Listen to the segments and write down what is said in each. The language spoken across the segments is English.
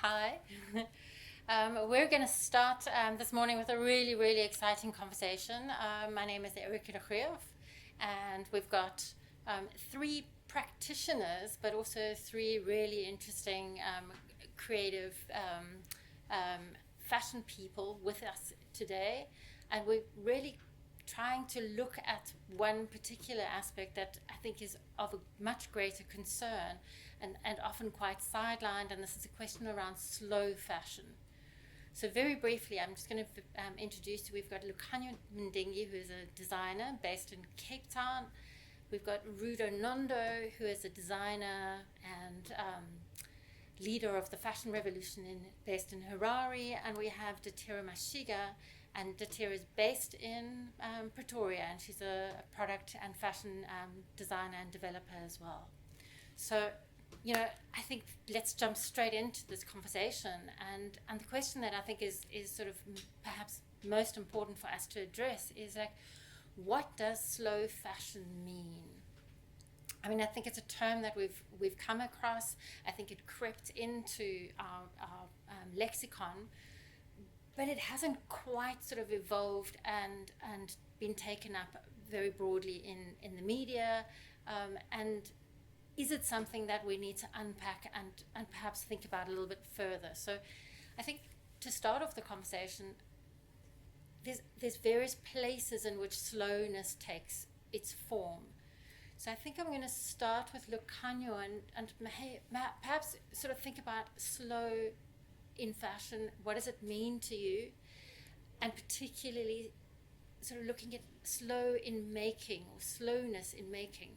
Hi. We're going to start this morning with a really, really exciting conversation. My name is Erica de Greef, and we've got three practitioners, but also three really interesting creative fashion people with us today. And we're really trying to look at one particular aspect that I think is of a much greater concern and often quite sidelined, and this is a question around slow fashion. So very briefly, I'm just going to introduce you. We've got Lucanyo Mndingi, who is a designer based in Cape Town. We've got Rudo Nondo, who is a designer and leader of the fashion revolution based in Harare. And we have Datira Mashiga, and Datira is based in Pretoria, and she's a product and fashion designer and developer as well. So, I think let's jump straight into this conversation. And the question that I think is sort of perhaps most important for us to address is like, what does slow fashion mean? I mean, I think it's a term that we've come across. I think it crept into our lexicon, but it hasn't quite sort of evolved and been taken up very broadly in the media. And is it something that we need to unpack and perhaps think about a little bit further? So I think to start off the conversation, there's various places in which slowness takes its form. So I think I'm going to start with Lucanyo and perhaps sort of think about slow in fashion. What does it mean to you? And particularly sort of looking at slow in making or slowness in making.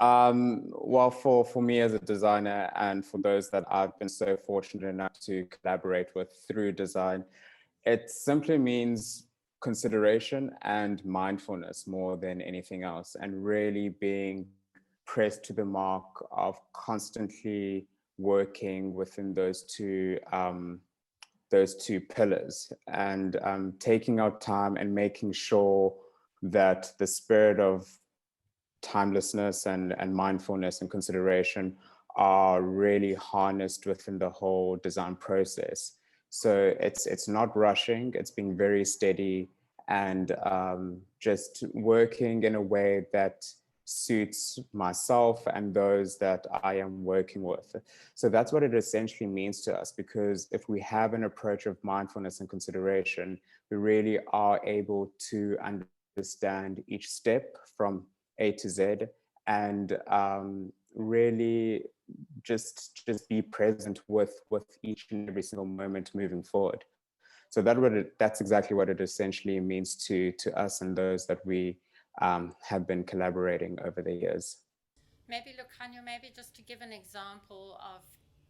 Well, for me as a designer and for those that I've been so fortunate enough to collaborate with through design, it simply means consideration and mindfulness more than anything else, and really being pressed to the mark of constantly working within those two pillars, and taking our time and making sure that the spirit of timelessness and mindfulness and consideration are really harnessed within the whole design process. So it's not rushing, it's being very steady and just working in a way that suits myself and those that I am working with. So that's what it essentially means to us, because if we have an approach of mindfulness and consideration, we really are able to understand each step from A to Z, and really just be present with each and every single moment moving forward. So that's exactly what it essentially means to us and those that we have been collaborating over the years. Maybe Lucanyo, maybe just to give an example of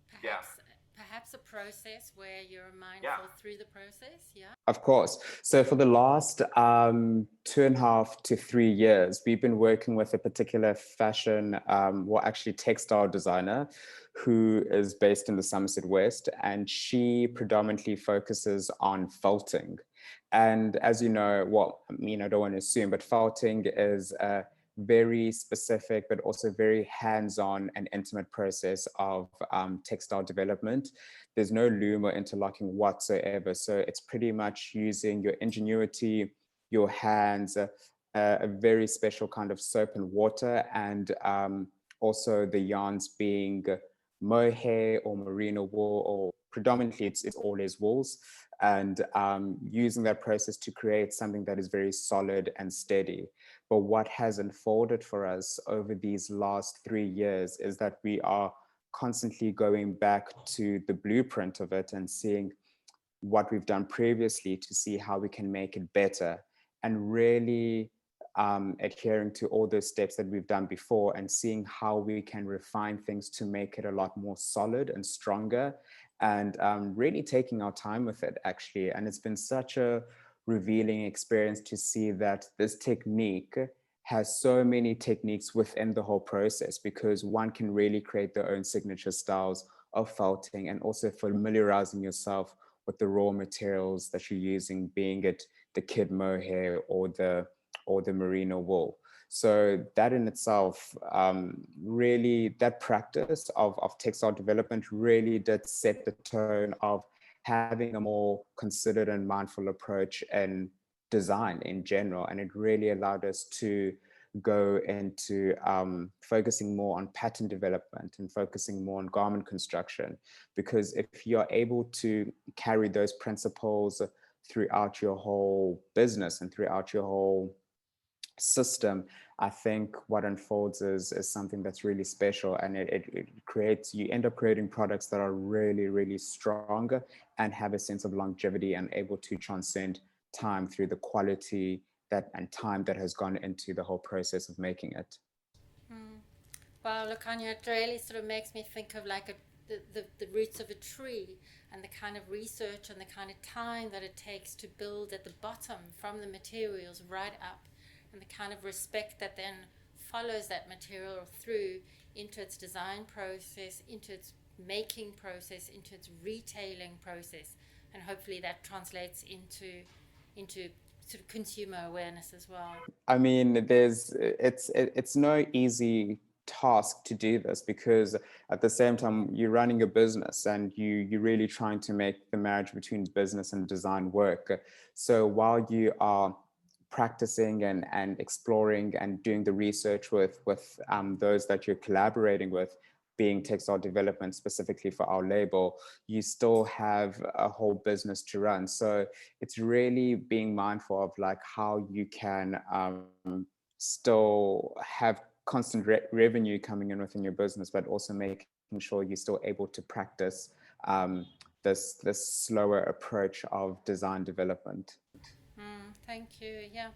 perhaps a process where you're mindful through the process. Yeah. Of course. So for the last 2.5 to 3 years, we've been working with a particular fashion, actually textile designer who is based in the Somerset West, and she predominantly focuses on felting. And as you know, I don't want to assume, but felting is a very specific, but also very hands-on and intimate process of textile development. There's no loom or interlocking whatsoever. So it's pretty much using your ingenuity, your hands, a very special kind of soap and water, and also the yarns being mohair or merino wool, or predominantly it's always wools, and using that process to create something that is very solid and steady. But what has unfolded for us over these last 3 years is that we are constantly going back to the blueprint of it and seeing what we've done previously to see how we can make it better, and really adhering to all those steps that we've done before and seeing how we can refine things to make it a lot more solid and stronger, and really taking our time with it, actually. And it's been such a revealing experience to see that this technique has so many techniques within the whole process, because one can really create their own signature styles of felting, and also familiarizing yourself with the raw materials that you're using, being it the kid mohair or the merino wool. So that in itself, really, that practice of textile development really did set the tone of having a more considered and mindful approach in design in general. And it really allowed us to go into focusing more on pattern development and focusing more on garment construction. Because if you're able to carry those principles throughout your whole business and throughout your whole system, I think what unfolds is something that's really special, and it creates, you end up creating products that are really, really strong and have a sense of longevity and able to transcend time through the quality that and time that has gone into the whole process of making it. Well, look, Anya, it really sort of makes me think of like the roots of a tree and the kind of research and the kind of time that it takes to build at the bottom from the materials right up, and the kind of respect that then follows that material through into its design process, into its making process, into its retailing process, and hopefully that translates into sort of consumer awareness as well. I mean, it's no easy task to do this, because at the same time you're running a business and you're really trying to make the marriage between business and design work. So while you are practicing and exploring and doing the research with those that you're collaborating with, being textile development specifically for our label, you still have a whole business to run. So it's really being mindful of like how you can still have constant revenue coming in within your business, but also making sure you're still able to practice this slower approach of design development. Thank you. Yeah,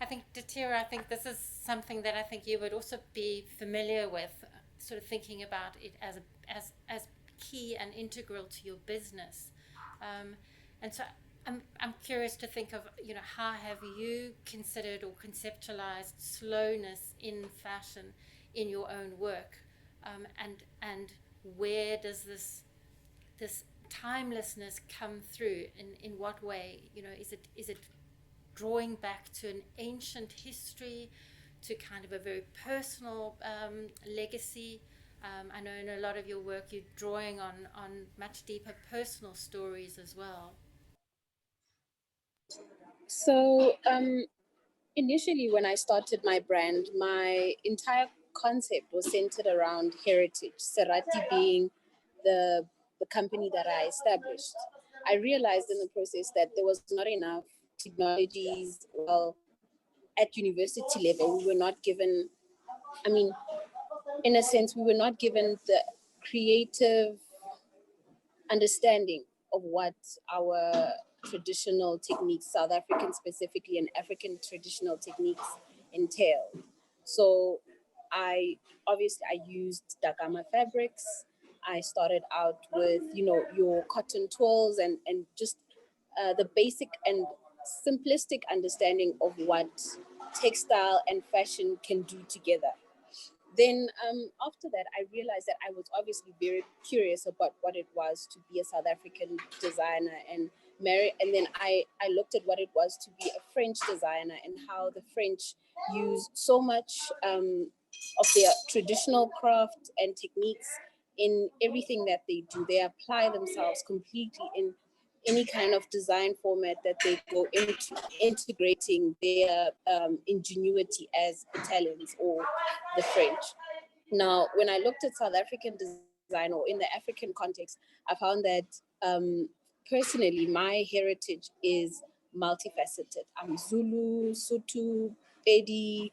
I think Datira, I think this is something that I think you would also be familiar with, sort of thinking about it as key and integral to your business. And so I'm curious to think of, how have you considered or conceptualized slowness in fashion in your own work, and where does this timelessness come through? In what way? Is it drawing back to an ancient history, to kind of a very personal legacy? I know in a lot of your work you're drawing on much deeper personal stories as well. So initially when I started my brand, my entire concept was centered around heritage, Serati being the company that I established. I realized in the process that there was not enough technologies. Well, at university level, we were not given, I mean, in a sense, we were not given the creative understanding of what our traditional techniques, South African specifically, and African traditional techniques entail. So I used Dagama fabrics. I started out with, your cotton twirls and just the basic and simplistic understanding of what textile and fashion can do together. Then after that, I realized that I was obviously very curious about what it was to be a South African designer and marry. And then I looked at what it was to be a French designer and how the French use so much of their traditional craft and techniques in everything that they do. They apply themselves completely in any kind of design format that they go into, integrating their ingenuity as Italians or the French. Now, when I looked at South African design or in the African context, I found that personally, my heritage is multifaceted. I'm Zulu, Sotho, Pedi,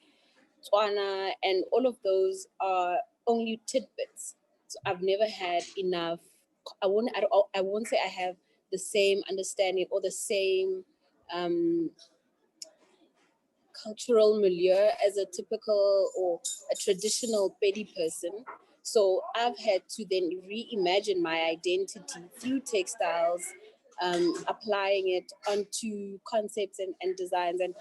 Tswana, and all of those are only tidbits. So I've never had enough. I won't say I have the same understanding or the same cultural milieu as a typical or a traditional Pedi person. So I've had to then reimagine my identity through textiles, applying it onto concepts and designs. And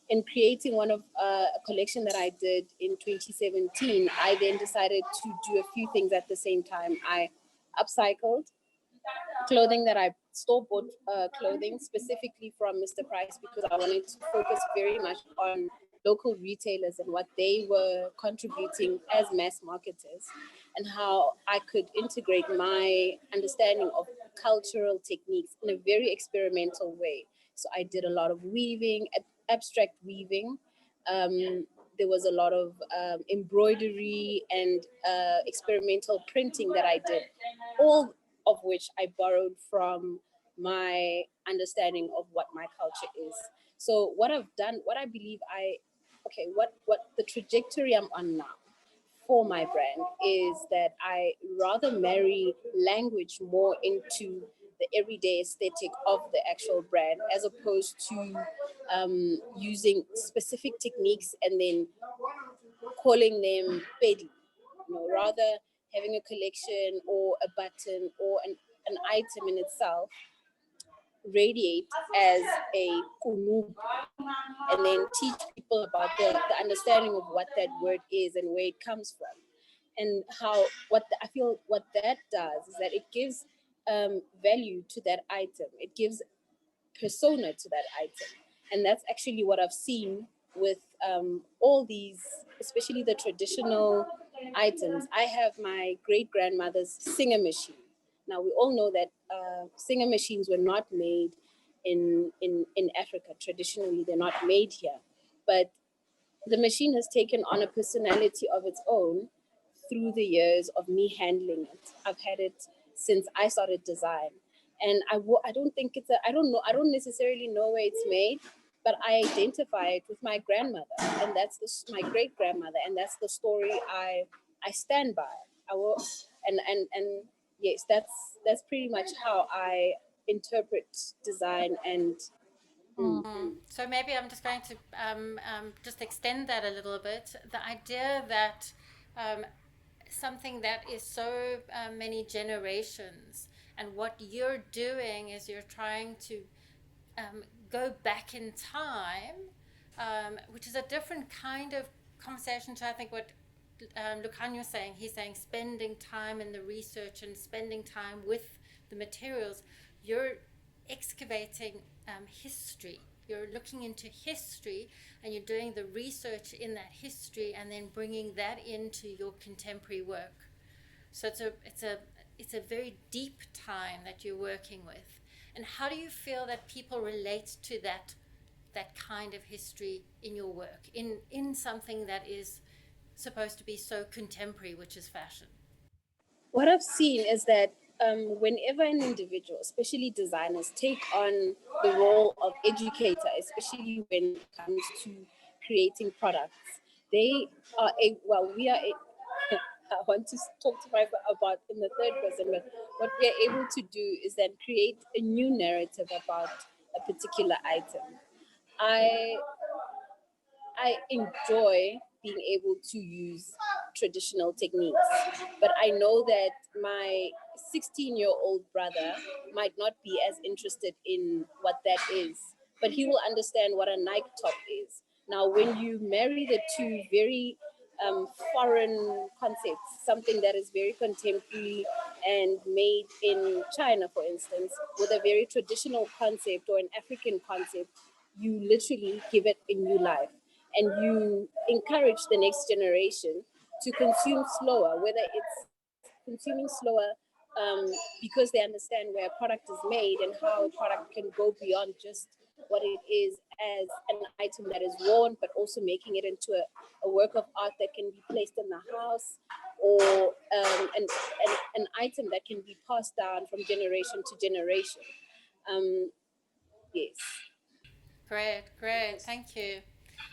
in creating one of a collection that I did in 2017, I then decided to do a few things at the same time. I upcycled clothing that I store bought clothing specifically from Mr. Price, because I wanted to focus very much on local retailers and what they were contributing as mass marketers, and how I could integrate my understanding of cultural techniques in a very experimental way. So I did a lot of weaving, abstract weaving. There was a lot of embroidery and experimental printing that I did, all of which I borrowed from my understanding of what my culture is. So what I've done, what I believe what the trajectory I'm on now for my brand is that I rather marry language more into the everyday aesthetic of the actual brand, as opposed to using specific techniques and then calling them pedi. Rather having a collection or a button or an item in itself radiate as a kunup, and then teach people about the understanding of what that word is and where it comes from, and how I feel what that does is that it gives value to that item. It gives persona to that item, and that's actually what I've seen with all these, especially the traditional items. I have my great grandmother's singer machine. Now we all know that singer machines were not made in Africa. Traditionally, they're not made here, but the machine has taken on a personality of its own through the years of me handling it. I've had it since I started design, and I don't think I don't know, I don't necessarily know where it's made, but I identify it with my grandmother, and that's my great grandmother, and that's the story I stand by. I will, and yes, that's pretty much how I interpret design and. So maybe I'm just going to just extend that a little bit. The idea that something that is so many generations, and what you're doing is you're trying to go back in time, which is a different kind of conversation to, I think, what Lucan was saying. He's saying spending time in the research and spending time with the materials. You're excavating history. You're looking into history, and you're doing the research in that history, and then bringing that into your contemporary work. So it's a very deep time that you're working with. And how do you feel that people relate to that kind of history in your work, in something that is supposed to be so contemporary, which is fashion? What I've seen is that whenever an individual, especially designers, take on the role of educator, especially when it comes to creating products, they are I want to talk to myself about in the third person, but what we are able to do is then create a new narrative about a particular item. I enjoy being able to use traditional techniques, but I know that my 16-year-old brother might not be as interested in what that is, but he will understand what a Nike top is. Now, when you marry the two very foreign concepts, something that is very contemporary and made in China, for instance, with a very traditional concept or an African concept, you literally give it a new life, and you encourage the next generation to consume slower, whether it's consuming slower because they understand where a product is made and how a product can go beyond just what it is as an item that is worn, but also making it into a work of art that can be placed in the house, or an item that can be passed down from generation to generation. Yes. Great. Thank you.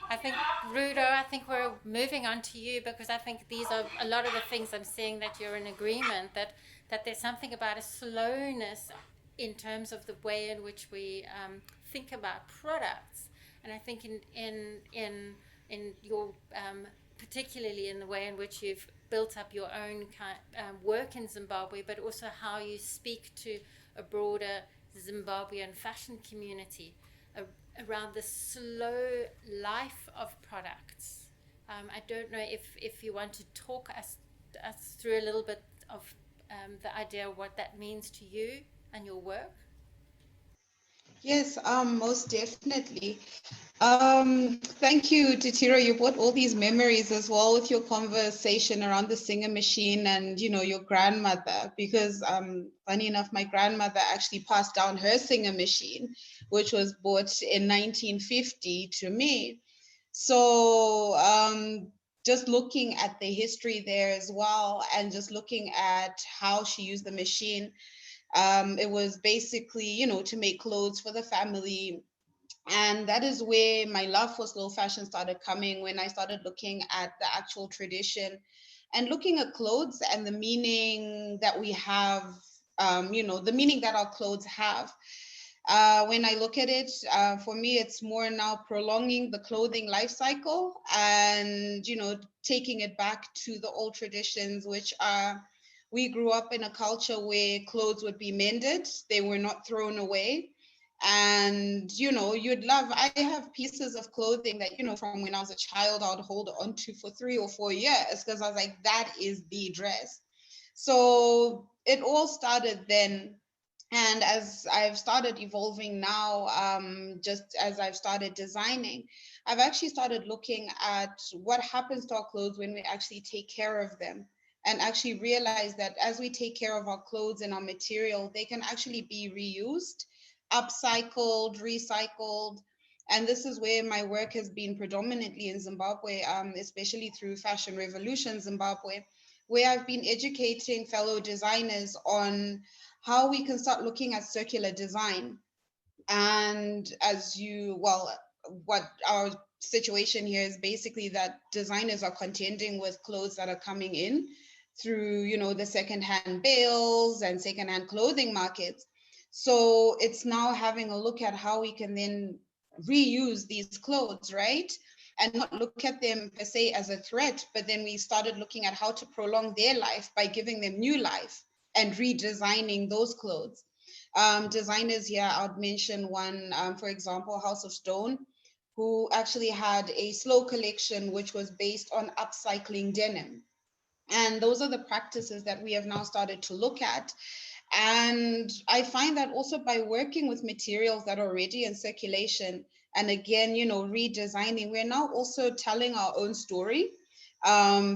I think, Rudo, I think we're moving on to you, because I think these are a lot of the things I'm seeing that you're in agreement, that there's something about a slowness in terms of the way in which we think about products. And I think in your, particularly in the way in which you've built up your own work in Zimbabwe, but also how you speak to a broader Zimbabwean fashion community around the slow life of products. I don't know if you want to talk us through a little bit of the idea of what that means to you and your work. Yes, most definitely. Thank you, Titira. You brought all these memories as well with your conversation around the singer machine and, you know, your grandmother, because funny enough, my grandmother actually passed down her singer machine, which was bought in 1950 to me. So just looking at the history there as well, and just looking at how she used the machine, it was basically, you know, to make clothes for the family. And that is where my love for slow fashion started coming, when I started looking at the actual tradition and looking at clothes and the meaning that we have, you know, the meaning that our clothes have. When I look at it, for me, it's more now prolonging the clothing life cycle and, you know, taking it back to the old traditions, which are, we grew up in a culture where clothes would be mended, they were not thrown away. And, you know, you'd love, I have pieces of clothing that, you know, from when I was a child, I would hold on to for 3 or 4 years because I was like, that is the dress. So it all started then. And as I've started evolving now, just as I've started designing, I've actually started looking at what happens to our clothes when we actually take care of them, and actually realize that as we take care of our clothes and our material, they can actually be reused, upcycled, recycled. And this is where my work has been predominantly in Zimbabwe, especially through Fashion Revolution Zimbabwe, where I've been educating fellow designers on how we can start looking at circular design. And as you, well, what our situation here is basically that designers are contending with clothes that are coming in through, you know, the secondhand bales and secondhand clothing markets. So it's now having a look at how we can then reuse these clothes, right? And not look at them per se as a threat, but then we started looking at how to prolong their life by giving them new life and redesigning those clothes. Designers here, I would mention one, for example, House of Stone, who actually had a slow collection which was based on upcycling denim. And those are the practices that we have now started to look at. And I find that also by working with materials that are already in circulation, and again, you know, redesigning, we're now also telling our own story,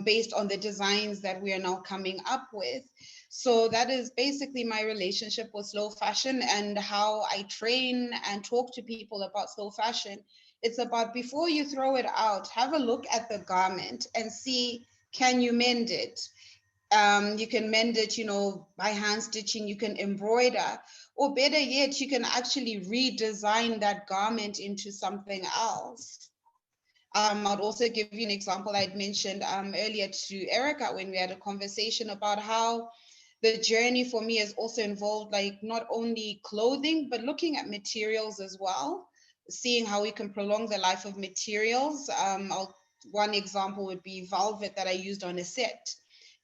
based on the designs that we are now coming up with. So that is basically my relationship with slow fashion and how I train and talk to people about slow fashion. It's about, before you throw it out, have a look at the garment and see, can you mend it? You can mend it, you know, by hand stitching, you can embroider, or better yet, you can actually redesign that garment into something else. I'd also give you an example I'd mentioned earlier to Erica when we had a conversation about how the journey for me has also involved, like, not only clothing, but looking at materials as well, seeing how we can prolong the life of materials. One example would be velvet that I used on a set.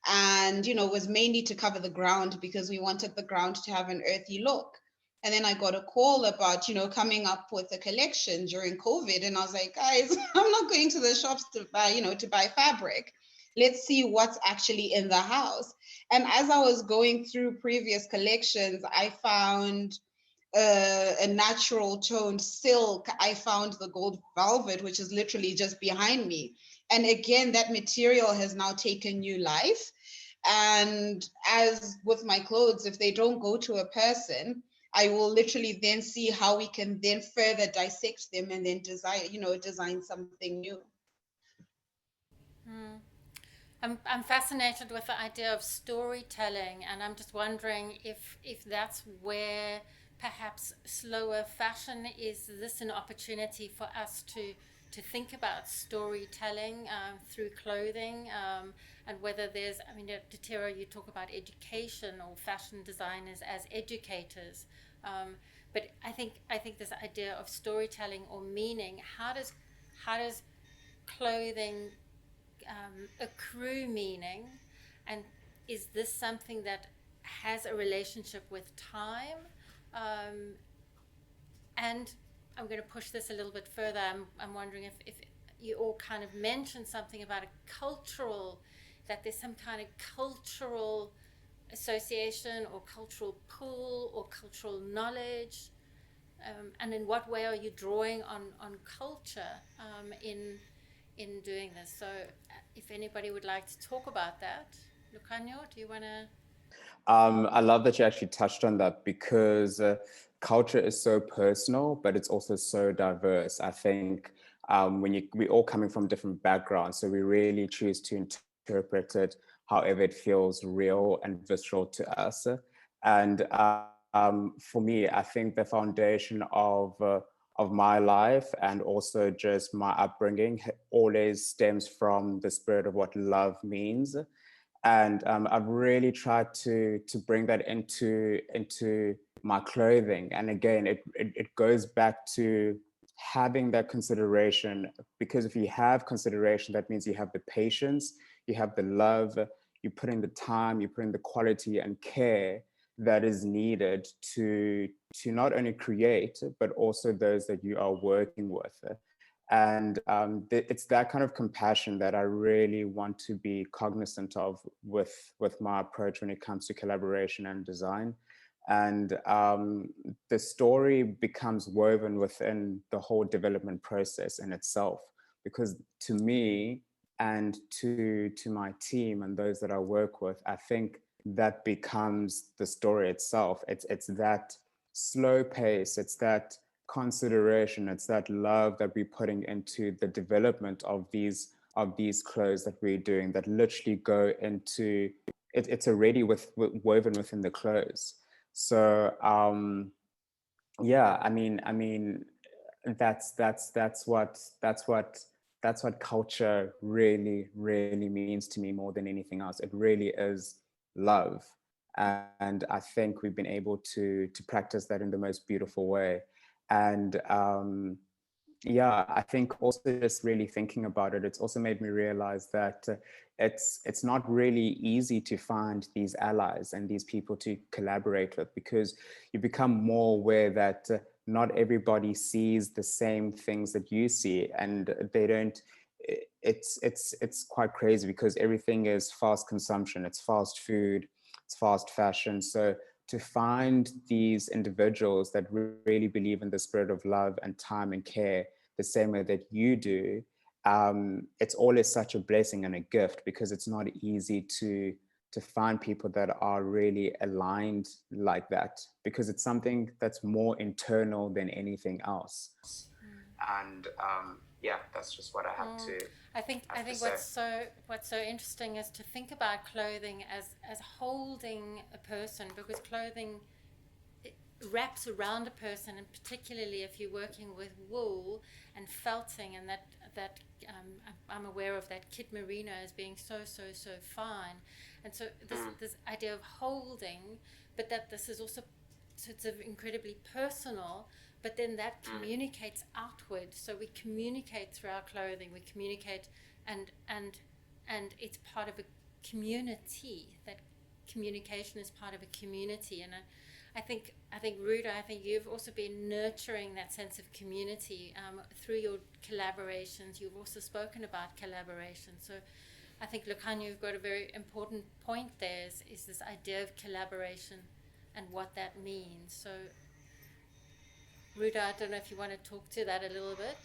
And, you know, was mainly to cover the ground because we wanted the ground to have an earthy look. And then I got a call about, you know, coming up with a collection during COVID. And I was like, guys, I'm not going to the shops to buy, you know, to buy fabric. Let's see what's actually in the house. And as I was going through previous collections, I found a natural toned silk. I found the gold velvet, which is literally just behind me. And again, that material has now taken new life. And as with my clothes, if they don't go to a person, I will literally then see how we can then further dissect them and then design, you know, design something new. I'm fascinated with the idea of storytelling, and I'm just wondering if that's where perhaps slower fashion is. This an opportunity for us to think about storytelling through clothing, and whether there's, I mean, Datira, you talk about education or fashion designers as educators, but I think this idea of storytelling or meaning. How does clothing accrue meaning, and is this something that has a relationship with time? Um, and I'm going to push this a little bit further. I'm wondering if you all kind of mentioned something about a cultural, that there's some kind of cultural association or cultural pool or cultural knowledge and in what way are you drawing on culture in doing this? So if anybody would like to talk about that, Lucanio, do you want to? I love that you actually touched on that, because culture is so personal, but it's also so diverse. I think we're all coming from different backgrounds, so we really choose to interpret it however it feels real and visceral to us. And for me, I think the foundation of my life and also just my upbringing always stems from the spirit of what love means. And I've really tried to bring that into my clothing. And again, it goes back to having that consideration, because if you have consideration, that means you have the patience, you have the love, you put in the time, you put in the quality and care that is needed to not only create, but also those that you are working with. And it's that kind of compassion that I really want to be cognizant of with my approach when it comes to collaboration and design. And the story becomes woven within the whole development process in itself, because to me and to my team and those that I work with, I think that becomes the story itself. It's that slow pace, it's that consideration, it's that love that we're putting into the development of these clothes that we're doing, that literally go into it. It's already woven within the clothes. So yeah, I mean that's what culture really means to me more than anything else. It really is love. And I think we've been able to practice that in the most beautiful way. And yeah, I think also just really thinking about it, it's also made me realize that it's not really easy to find these allies and these people to collaborate with, because you become more aware that not everybody sees the same things that you see, and they don't. It's quite crazy, because everything is fast consumption, it's fast food, it's fast fashion. So to find these individuals that really believe in the spirit of love and time and care the same way that you do, it's always such a blessing and a gift, because it's not easy to find people that are really aligned like that, because it's something that's more internal than anything else. And yeah, that's just what I have to. I think what's so interesting is to think about clothing as holding a person, because clothing wraps around a person, and particularly if you're working with wool and felting, and that I'm aware of that kid merino as being so fine, and so this idea of holding, but that this is also sort of incredibly personal, but then that communicates outward. So we communicate through our clothing, we communicate, and it's part of a community. That communication is part of a community. And I think Ruda, I think you've also been nurturing that sense of community through your collaborations. You've also spoken about collaboration. So I think, Lucanio, you've got a very important point there, is this idea of collaboration and what that means. So Ruda, I don't know if you want to talk to that a little bit.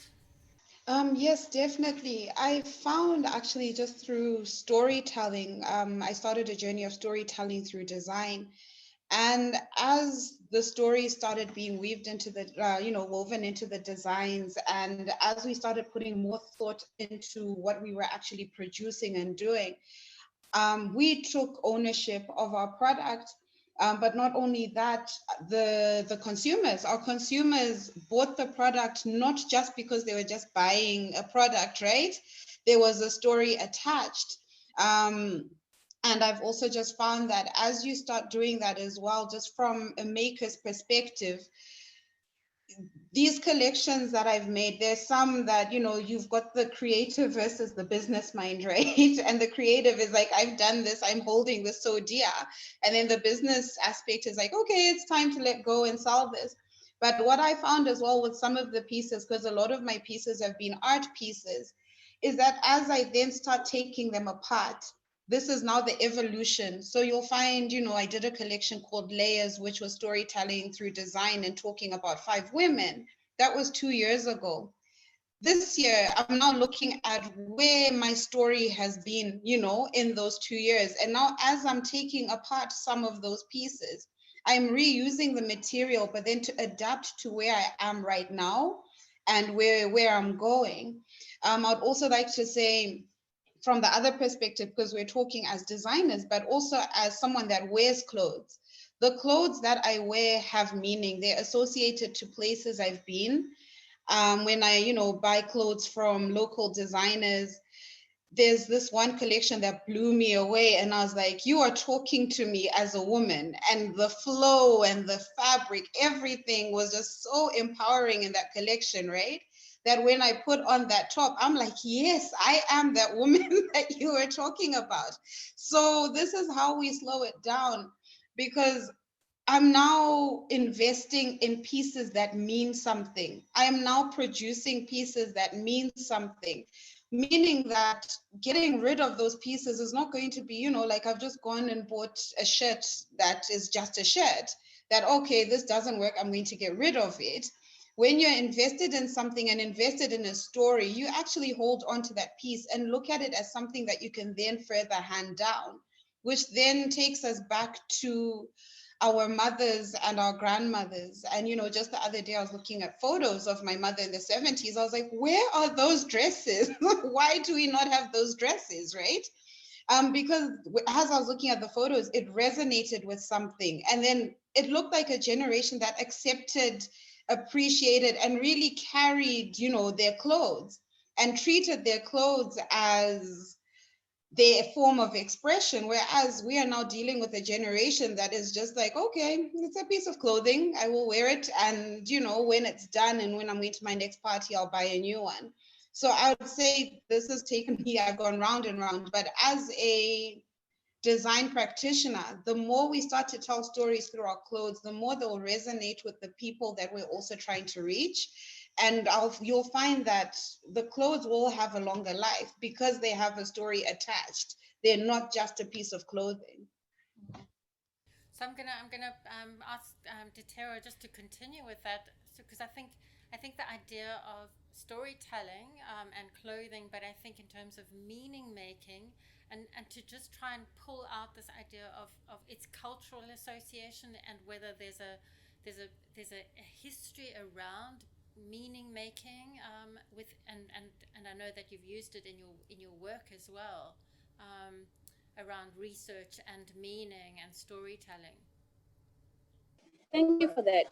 Yes, definitely. I found actually just through storytelling, I started a journey of storytelling through design. And as the stories started being weaved into the, woven into the designs, and as we started putting more thought into what we were actually producing and doing, we took ownership of our product. But not only that, our consumers bought the product not just because they were just buying a product, right? There was a story attached. And I've also just found that as you start doing that as well, just from a maker's perspective, these collections that I've made, there's some that, you've got the creative versus the business mind, right? And the creative is like, I've done this, I'm holding this so dear. And then the business aspect is like, okay, it's time to let go and sell this. But what I found as well with some of the pieces, because a lot of my pieces have been art pieces, is that as I then start taking them apart, this is now the evolution. So you'll find, I did a collection called Layers, which was storytelling through design and talking about 5 women. That was 2 years ago. This year, I'm now looking at where my story has been, in those 2 years. And now as I'm taking apart some of those pieces, I'm reusing the material, but then to adapt to where I am right now and where I'm going. I'd also like to say, from the other perspective, because we're talking as designers, but also as someone that wears clothes. The clothes that I wear have meaning. They're associated to places I've been. When I, buy clothes from local designers, there's this one collection that blew me away, and I was like, you are talking to me as a woman. And the flow and the fabric, everything was just so empowering in that collection, right? That when I put on that top, I'm like, yes, I am that woman that you were talking about. So this is how we slow it down, because I'm now investing in pieces that mean something. I am now producing pieces that mean something, meaning that getting rid of those pieces is not going to be, like I've just gone and bought a shirt that is just a shirt, that, okay, this doesn't work, I'm going to get rid of it. When you're invested in something and invested in a story, you actually hold on to that piece and look at it as something that you can then further hand down, which then takes us back to our mothers and our grandmothers. And, just the other day, I was looking at photos of my mother in the 70s. I was like, where are those dresses? Why do we not have those dresses, right? Because as I was looking at the photos, it resonated with something. And then it looked like a generation that accepted, appreciated, and really carried, their clothes and treated their clothes as their form of expression, whereas we are now dealing with a generation that is just like, okay, it's a piece of clothing, I will wear it, and when it's done and when I'm going to my next party, I'll buy a new one. So I would say this has taken me, I've gone round and round, but as a design practitioner, the more we start to tell stories through our clothes, the more they'll resonate with the people that we're also trying to reach. And you'll find that the clothes will have a longer life because they have a story attached. They're not just a piece of clothing. So I'm gonna ask Detero just to continue with that, because I think the idea of storytelling and clothing, but I think in terms of meaning making, and to just try and pull out this idea of its cultural association, and whether there's a history around meaning making with and I know that you've used it in your work as well. Around research and meaning and storytelling. Thank you for that.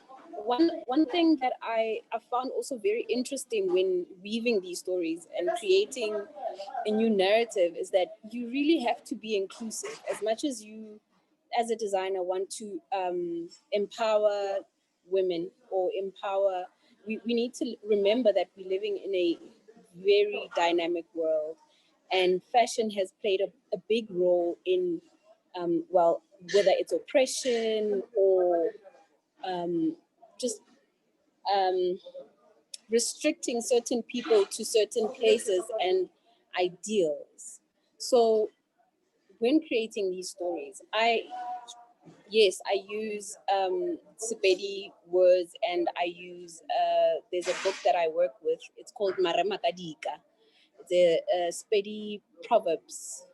One thing that I found also very interesting when weaving these stories and creating a new narrative is that you really have to be inclusive. As much as you, as a designer, want to empower women or empower, we need to remember that we're living in a very dynamic world, and fashion has played a big role in, whether it's oppression or just restricting certain people to certain places and ideals. So when creating these stories, I use Sepedi words, and I use there's a book that I work with. It's called Maramakadika. It's a Sepedi proverbs.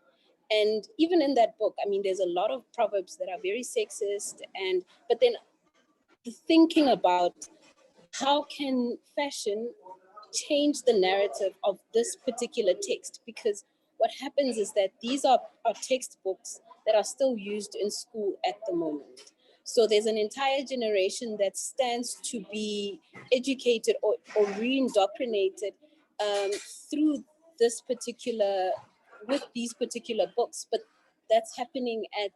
And even in that book, I mean, there's a lot of proverbs that are very sexist, but then the thinking about how can fashion change the narrative of this particular text, because what happens is that these are textbooks that are still used in school at the moment. So there's an entire generation that stands to be educated or re-indoctrinated through with these particular books, but that's happening at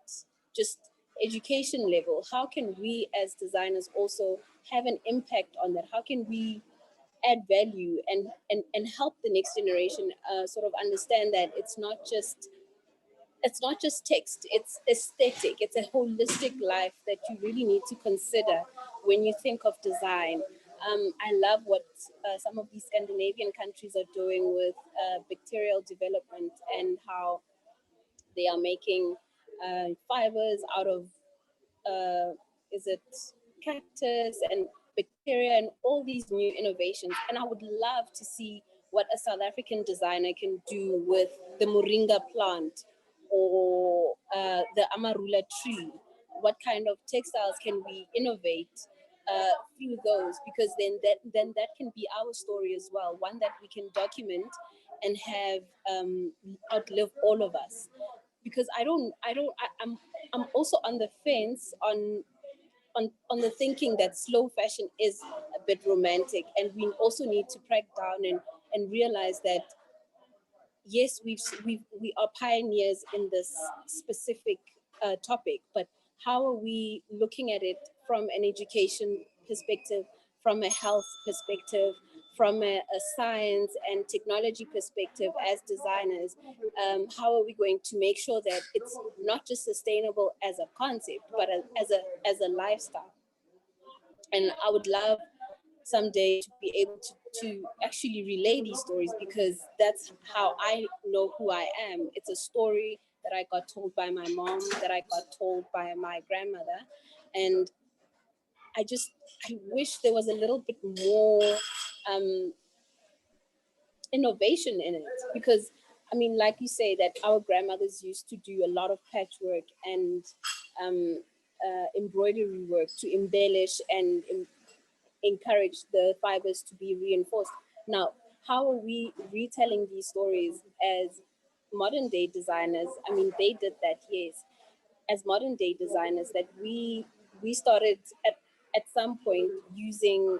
just education level. How can we as designers also have an impact on that? How can we add value and help the next generation sort of understand that it's not just text, it's aesthetic, it's a holistic life that you really need to consider when you think of design. I love what some of these Scandinavian countries are doing with bacterial development, and how They are making fibers out of is it cactus and bacteria and all these new innovations. And I would love to see what a South African designer can do with the moringa plant or the amarula tree. What kind of textiles can we innovate through those? Because then that can be our story as well, one that we can document and have outlive all of us. Because I'm also on the fence on the thinking that slow fashion is a bit romantic, and we also need to crack down and realize that yes, we are pioneers in this specific topic, but how are we looking at it from an education perspective, from a health perspective, from a science and technology perspective as designers? How are we going to make sure that it's not just sustainable as a concept, but as a lifestyle? And I would love someday to be able to actually relay these stories, because that's how I know who I am. It's a story that I got told by my mom, that I got told by my grandmother. And I wish there was a little bit more innovation in it, because I mean, like you say, that our grandmothers used to do a lot of patchwork and embroidery work to embellish and encourage the fibers to be reinforced. Now, how are we retelling these stories as modern day designers? I mean, they did that, yes. As modern day designers, that we started at some point using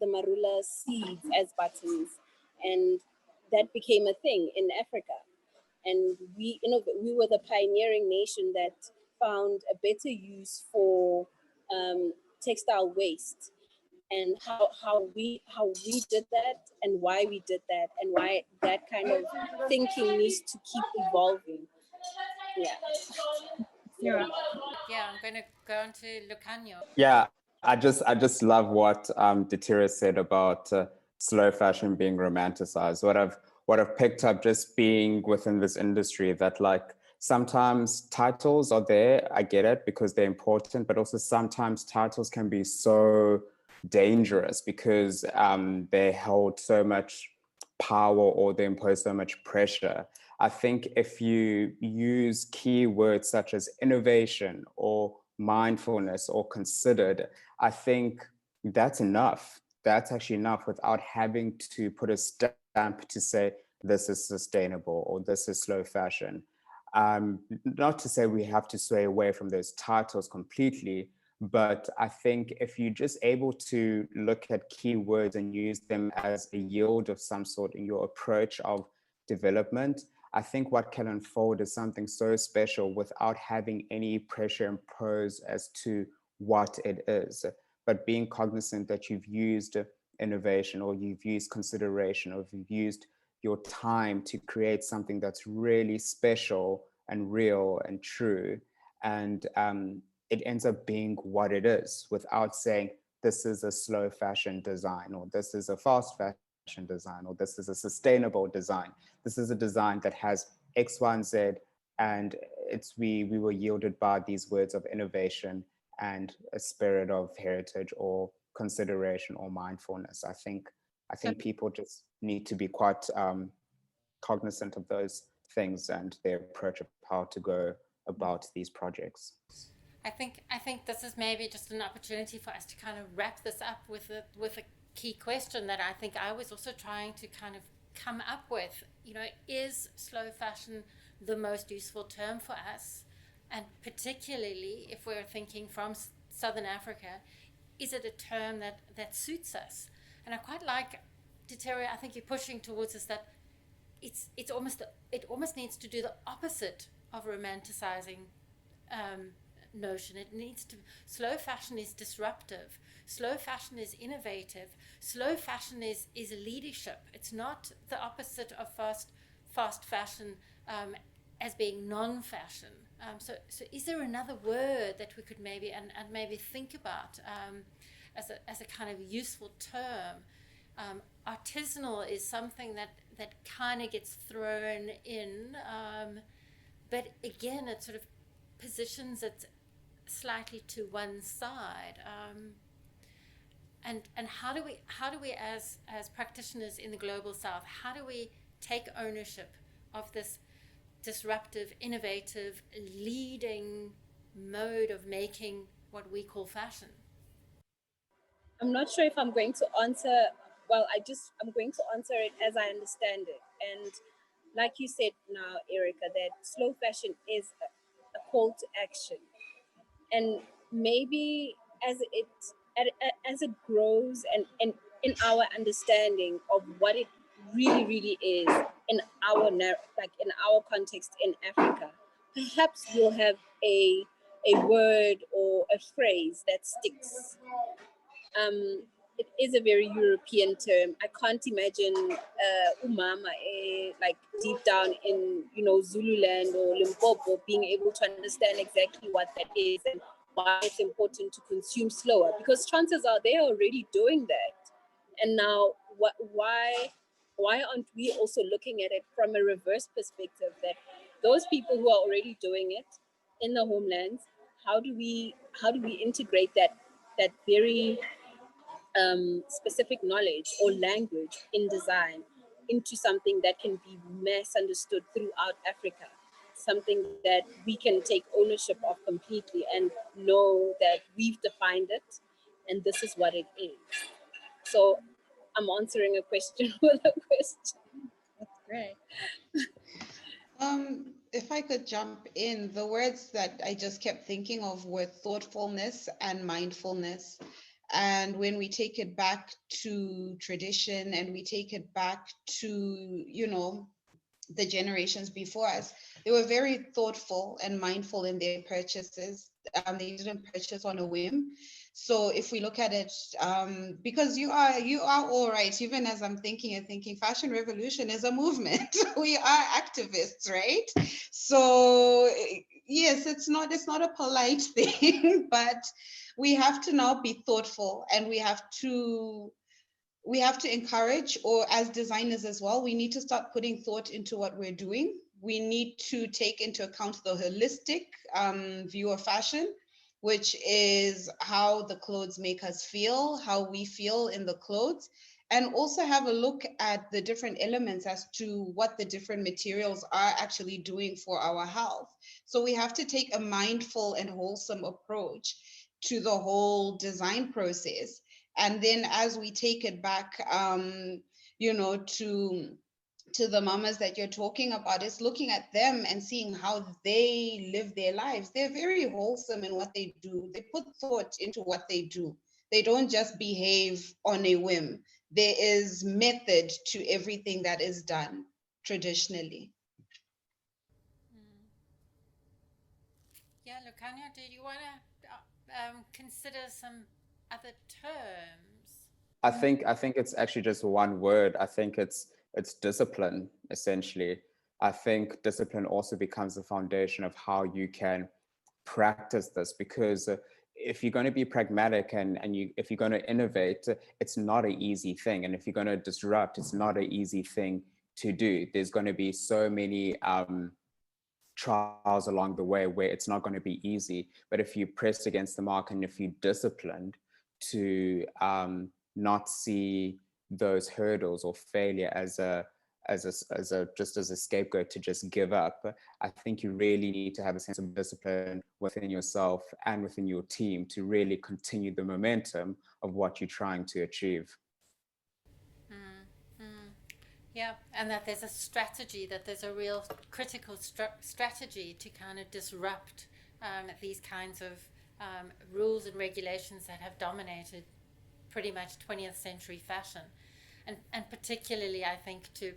the marula seeds as buttons, and that became a thing in Africa. And we were the pioneering nation that found a better use for textile waste, and how we did that, and why we did that, and why that kind of thinking needs to keep evolving. Yeah. Yeah, I'm going to go on to Lucanio. Yeah, I just love what Detira said about slow fashion being romanticized. What I've picked up just being within this industry, that like sometimes titles are there, I get it, because they're important, but also sometimes titles can be so dangerous because they hold so much power or they impose so much pressure. I think if you use keywords such as innovation or mindfulness or considered, I think that's enough. That's actually enough without having to put a stamp to say this is sustainable or this is slow fashion. Not to say we have to sway away from those titles completely, but I think if you're just able to look at keywords and use them as a yield of some sort in your approach of development, I think what can unfold is something so special without having any pressure imposed as to what it is, but being cognizant that you've used innovation or you've used consideration or you've used your time to create something that's really special and real and true. And it ends up being what it is without saying this is a slow fashion design or this is a fast fashion design or this is a sustainable design. This is a design that has X, Y, and Z, and we were yielded by these words of innovation and a spirit of heritage or consideration or mindfulness. I think people just need to be quite cognizant of those things and their approach of how to go about these projects. I think this is maybe just an opportunity for us to kind of wrap this up with a key question that I think I was also trying to kind of come up with. You know, is slow fashion the most useful term for us? And particularly if we're thinking from Southern Africa, is it a term that suits us? And I quite like, Detira, I think you're pushing towards this, that it almost needs to do the opposite of romanticizing notion. It needs to. Slow fashion is disruptive. Slow fashion is innovative. Slow fashion is leadership. It's not the opposite of fast fashion as being non-fashion. So is there another word that we could maybe and maybe think about as a kind of useful term? Artisanal is something that kind of gets thrown in. but again, it sort of positions it slightly to one side. And how do we as practitioners in the global south, how do we take ownership of this disruptive, innovative, leading mode of making what we call fashion? I'm not sure if I'm going to answer, well, I'm going to answer it as I understand it. And like you said now, Erica, that slow fashion is a call to action. And maybe as it grows and in our understanding of what it really is in in our context in Africa, perhaps we'll have a word or a phrase that sticks. It is a very European term. I can't imagine umama like deep down in Zululand or Limpopo being able to understand exactly what that is and why it's important to consume slower, because chances are they're already doing that. And now why aren't we also looking at it from a reverse perspective, that those people who are already doing it in the homelands, how do we integrate that very specific knowledge or language in design into something that can be mass understood throughout Africa, something that we can take ownership of completely and know that we've defined it and this is what it is. So I'm answering a question with a question. That's great. If I could jump in, the words that I just kept thinking of were thoughtfulness and mindfulness. And when we take it back to tradition and we take it back to, the generations before us, they were very thoughtful and mindful in their purchases. They didn't purchase on a whim. So if we look at it, because you are all right, even as I'm thinking fashion revolution is a movement. We are activists, right? So yes, it's not a polite thing, but we have to now be thoughtful, and we have to encourage, or as designers as well, we need to start putting thought into what we're doing. We need to take into account the holistic view of fashion, which is how the clothes make us feel, how we feel in the clothes, and also have a look at the different elements as to what the different materials are actually doing for our health. So we have to take a mindful and wholesome approach to the whole design process. And then as we take it back, to the mamas that you're talking about, is looking at them and seeing how they live their lives. They're very wholesome in what they do. They put thought into what they do. They don't just behave on a whim. There is method to everything that is done traditionally. Yeah, Lucania, do you want to consider some other terms? I think it's actually just one word. I think it's discipline, essentially. I think discipline also becomes the foundation of how you can practice this, because if you're going to be pragmatic and if you're going to innovate, it's not an easy thing. And if you're going to disrupt, it's not an easy thing to do. There's going to be so many trials along the way where it's not going to be easy. But if you press against the mark and if you're disciplined to not see those hurdles or failure as a scapegoat to just give up, I think you really need to have a sense of discipline within yourself and within your team to really continue the momentum of what you're trying to achieve. Yeah, and that there's a strategy, that there's a real critical strategy to kind of disrupt these kinds of rules and regulations that have dominated pretty much 20th century fashion. And particularly, I think, to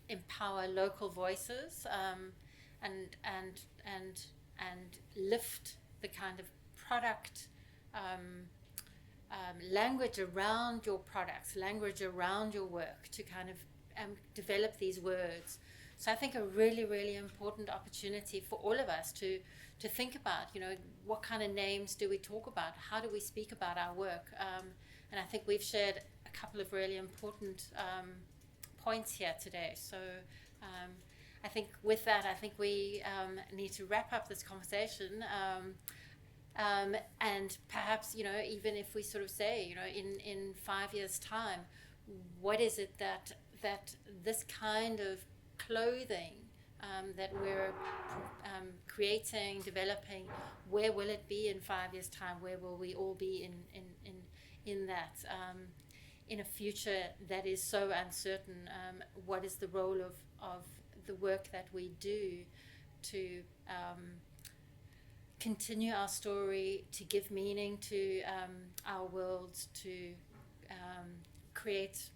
empower local voices and lift the kind of product language around your products, language around your work, to kind of develop these words. So I think a really, really important opportunity for all of us to think about, what kind of names do we talk about? How do we speak about our work? And I think we've shared a couple of really important points here today. So I think with that, I think we need to wrap up this conversation. And perhaps, even if we sort of say, in 5 years' time, what is it that this kind of clothing that we're creating, developing, where will it be in 5 years' time? Where will we all be in that? In a future that is so uncertain, what is the role of the work that we do to continue our story, to give meaning to our worlds, to create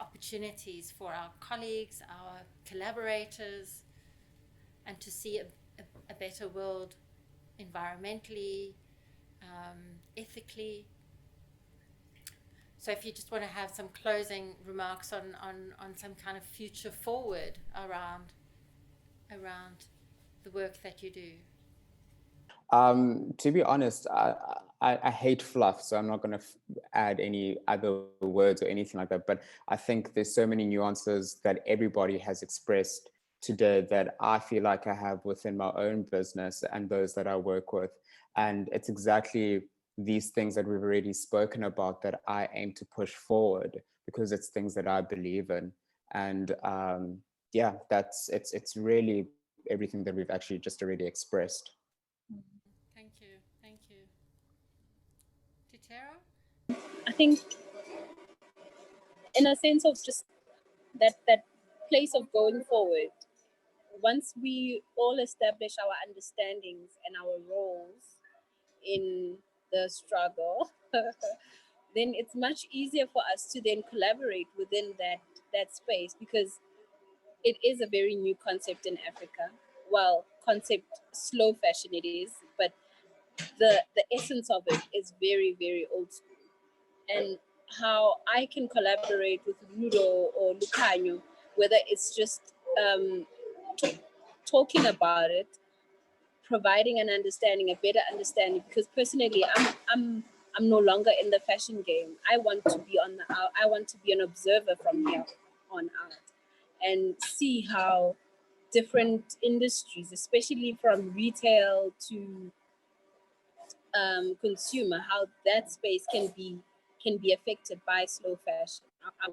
opportunities for our colleagues, our collaborators, and to see a better world environmentally, ethically. So if you just want to have some closing remarks on some kind of future forward around the work that you do. To be honest, I hate fluff, so I'm not going to add any other words or anything like that. But I think there's so many nuances that everybody has expressed today that I feel like I have within my own business and those that I work with. And it's exactly these things that we've already spoken about that I aim to push forward, because it's things that I believe in. And yeah, it's really everything that we've actually just already expressed. Thank you. Titera? I think in a sense of just that place of going forward, once we all establish our understandings and our roles in the struggle, then it's much easier for us to then collaborate within that space, because it is a very new concept in Africa. Well, concept slow fashion it is, but the essence of it is very, very old school. And how I can collaborate with Ludo or Lucanyo, whether it's just talking about it, providing an understanding, a better understanding. Because personally, I'm no longer in the fashion game. I want to be I want to be an observer from here on out, and see how different industries, especially from retail to consumer, how that space can be affected by slow fashion. I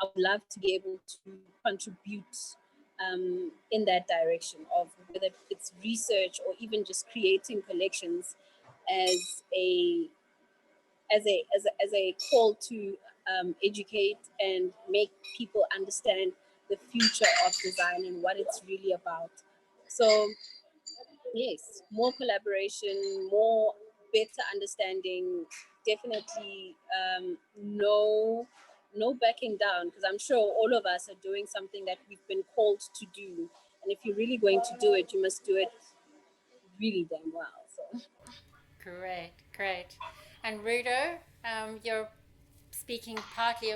would love to be able to contribute in that direction of whether it's research or even just creating collections as a call to educate and make people understand the future of design and what it's really about. So yes, more collaboration, more better understanding, definitely no backing down, because I'm sure all of us are doing something that we've been called to do. And if you're really going to do it, you must do it really damn well. So Great. And Rudo, you're speaking partly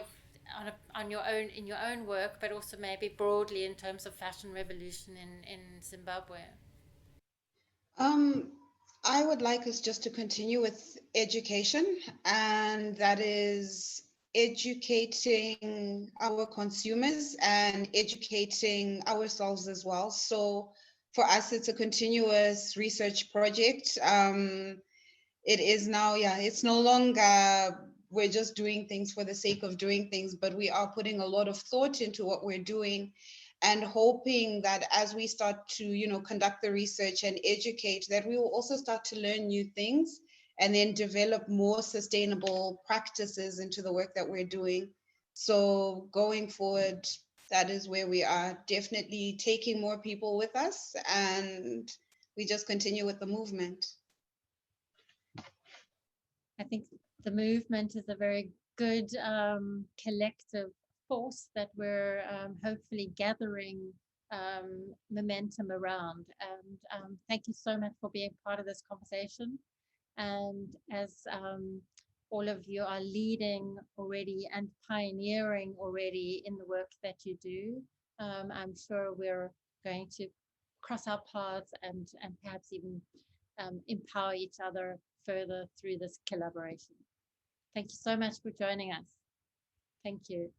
on your own, in your own work, but also maybe broadly in terms of fashion revolution in Zimbabwe. I would like us just to continue with education, and that is educating our consumers and educating ourselves as well. So for us, it's a continuous research project. It is now, it's no longer we're just doing things for the sake of doing things, but we are putting a lot of thought into what we're doing, and hoping that as we start to, conduct the research and educate, that we will also start to learn new things and then develop more sustainable practices into the work that we're doing. So going forward, that is where we are, definitely taking more people with us, and we just continue with the movement. I think the movement is a very good collective force that we're hopefully gathering momentum around. And thank you so much for being part of this conversation. And as all of you are leading already and pioneering already in the work that you do, I'm sure we're going to cross our paths and perhaps even empower each other further through this collaboration. Thank you so much for joining us. Thank you.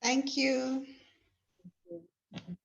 Thank you. Thank you.